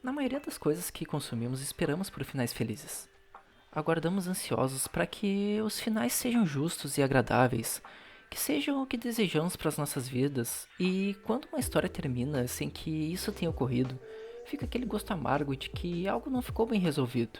Na maioria das coisas que consumimos, esperamos por finais felizes. Aguardamos ansiosos para que os finais sejam justos e agradáveis, que sejam o que desejamos para as nossas vidas, e quando uma história termina sem que isso tenha ocorrido, fica aquele gosto amargo de que algo não ficou bem resolvido.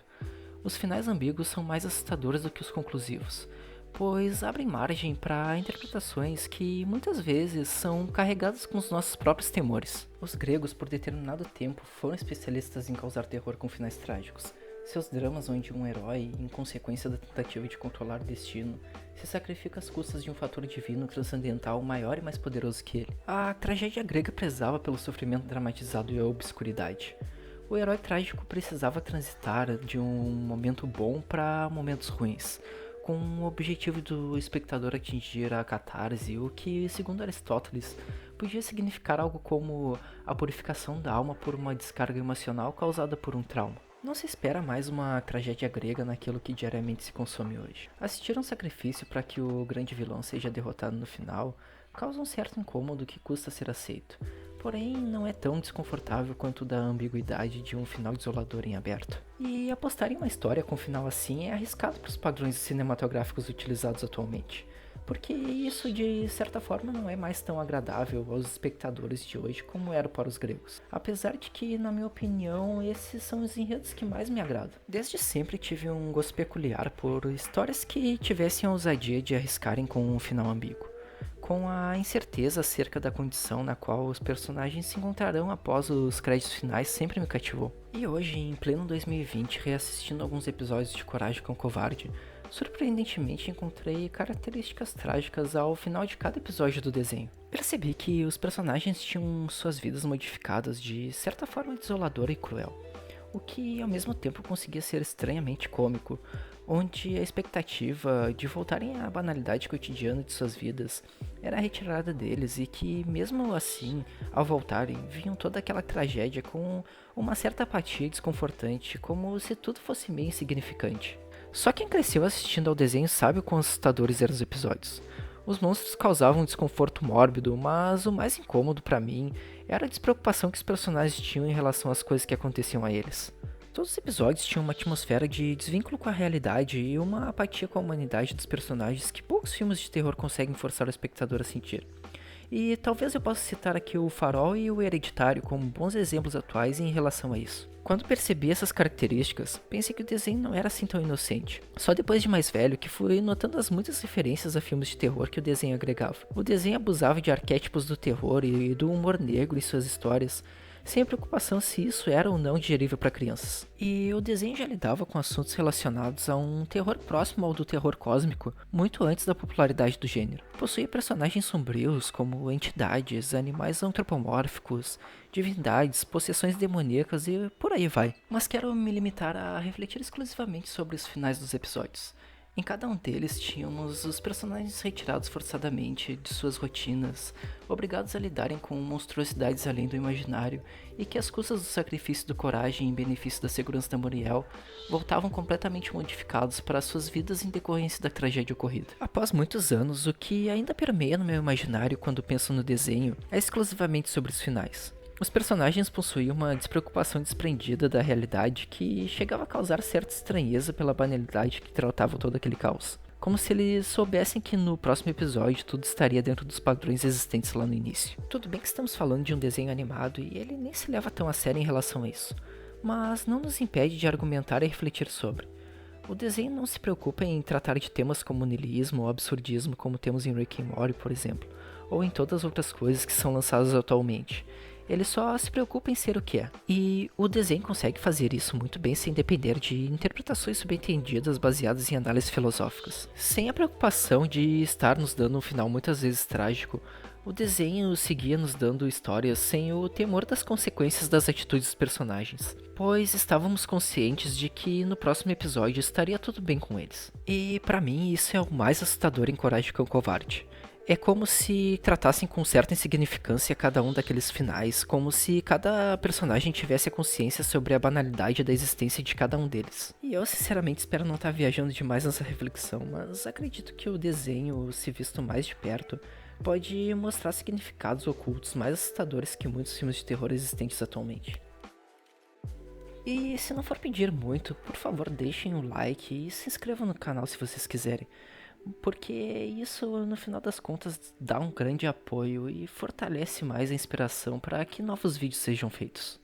Os finais ambíguos são mais assustadores do que os conclusivos, pois abrem margem para interpretações que muitas vezes são carregadas com os nossos próprios temores. Os gregos, por determinado tempo, foram especialistas em causar terror com finais trágicos. Seus dramas onde um herói, em consequência da tentativa de controlar o destino, se sacrifica às custas de um fator divino transcendental maior e mais poderoso que ele. A tragédia grega prezava pelo sofrimento dramatizado e a obscuridade. O herói trágico precisava transitar de um momento bom para momentos ruins, com o objetivo do espectador atingir a catarse, o que, segundo Aristóteles, podia significar algo como a purificação da alma por uma descarga emocional causada por um trauma. Não se espera mais uma tragédia grega naquilo que diariamente se consome hoje. Assistir a um sacrifício para que o grande vilão seja derrotado no final causa um certo incômodo que custa ser aceito, porém não é tão desconfortável quanto o da ambiguidade de um final desolador em aberto. E apostar em uma história com um final assim é arriscado para os padrões cinematográficos utilizados atualmente, porque isso de certa forma não é mais tão agradável aos espectadores de hoje como era para os gregos. Apesar de que, na minha opinião, esses são os enredos que mais me agradam. Desde sempre tive um gosto peculiar por histórias que tivessem a ousadia de arriscarem com um final ambíguo, com a incerteza acerca da condição na qual os personagens se encontrarão após os créditos finais sempre me cativou. E hoje, em pleno 2020, reassistindo alguns episódios de Coragem com o Covarde, surpreendentemente encontrei características trágicas ao final de cada episódio do desenho. Percebi que os personagens tinham suas vidas modificadas de certa forma desoladora e cruel, o que ao mesmo tempo conseguia ser estranhamente cômico, onde a expectativa de voltarem à banalidade cotidiana de suas vidas era retirada deles e que, mesmo assim, ao voltarem, viam toda aquela tragédia com uma certa apatia desconfortante, como se tudo fosse meio insignificante. Só quem cresceu assistindo ao desenho sabe o quão assustadores eram os episódios. Os monstros causavam um desconforto mórbido, mas o mais incômodo para mim era a despreocupação que os personagens tinham em relação às coisas que aconteciam a eles. Todos os episódios tinham uma atmosfera de desvínculo com a realidade e uma apatia com a humanidade dos personagens que poucos filmes de terror conseguem forçar o espectador a sentir. E talvez eu possa citar aqui o Farol e o Hereditário como bons exemplos atuais em relação a isso. Quando percebi essas características, pensei que o desenho não era assim tão inocente. Só depois de mais velho que fui notando as muitas referências a filmes de terror que o desenho agregava. O desenho abusava de arquétipos do terror e do humor negro em suas histórias, sem preocupação se isso era ou não digerível para crianças. E o desenho já lidava com assuntos relacionados a um terror próximo ao do terror cósmico, muito antes da popularidade do gênero. Possuía personagens sombrios como entidades, animais antropomórficos, divindades, possessões demoníacas e por aí vai. Mas quero me limitar a refletir exclusivamente sobre os finais dos episódios. Em cada um deles tínhamos os personagens retirados forçadamente de suas rotinas, obrigados a lidarem com monstruosidades além do imaginário, e que às custas do sacrifício do Coragem em benefício da segurança da Muriel, voltavam completamente modificados para suas vidas em decorrência da tragédia ocorrida. Após muitos anos, o que ainda permeia no meu imaginário quando penso no desenho é exclusivamente sobre os finais. Os personagens possuíam uma despreocupação desprendida da realidade que chegava a causar certa estranheza pela banalidade que tratava todo aquele caos. Como se eles soubessem que no próximo episódio tudo estaria dentro dos padrões existentes lá no início. Tudo bem que estamos falando de um desenho animado e ele nem se leva tão a sério em relação a isso, mas não nos impede de argumentar e refletir sobre. O desenho não se preocupa em tratar de temas como niilismo ou absurdismo como temos em Rick and Morty, por exemplo, ou em todas as outras coisas que são lançadas atualmente. Ele só se preocupa em ser o que é. E o desenho consegue fazer isso muito bem sem depender de interpretações subentendidas baseadas em análises filosóficas. Sem a preocupação de estar nos dando um final muitas vezes trágico, o desenho seguia nos dando histórias sem o temor das consequências das atitudes dos personagens, pois estávamos conscientes de que no próximo episódio estaria tudo bem com eles. E para mim isso é o mais assustador em Coragem com o Covarde. É como se tratassem com certa insignificância cada um daqueles finais, como se cada personagem tivesse a consciência sobre a banalidade da existência de cada um deles. E eu sinceramente espero não estar viajando demais nessa reflexão, mas acredito que o desenho, se visto mais de perto, pode mostrar significados ocultos mais assustadores que muitos filmes de terror existentes atualmente. E se não for pedir muito, por favor deixem o like e se inscrevam no canal se vocês quiserem. Porque isso, no final das contas, dá um grande apoio e fortalece mais a inspiração para que novos vídeos sejam feitos.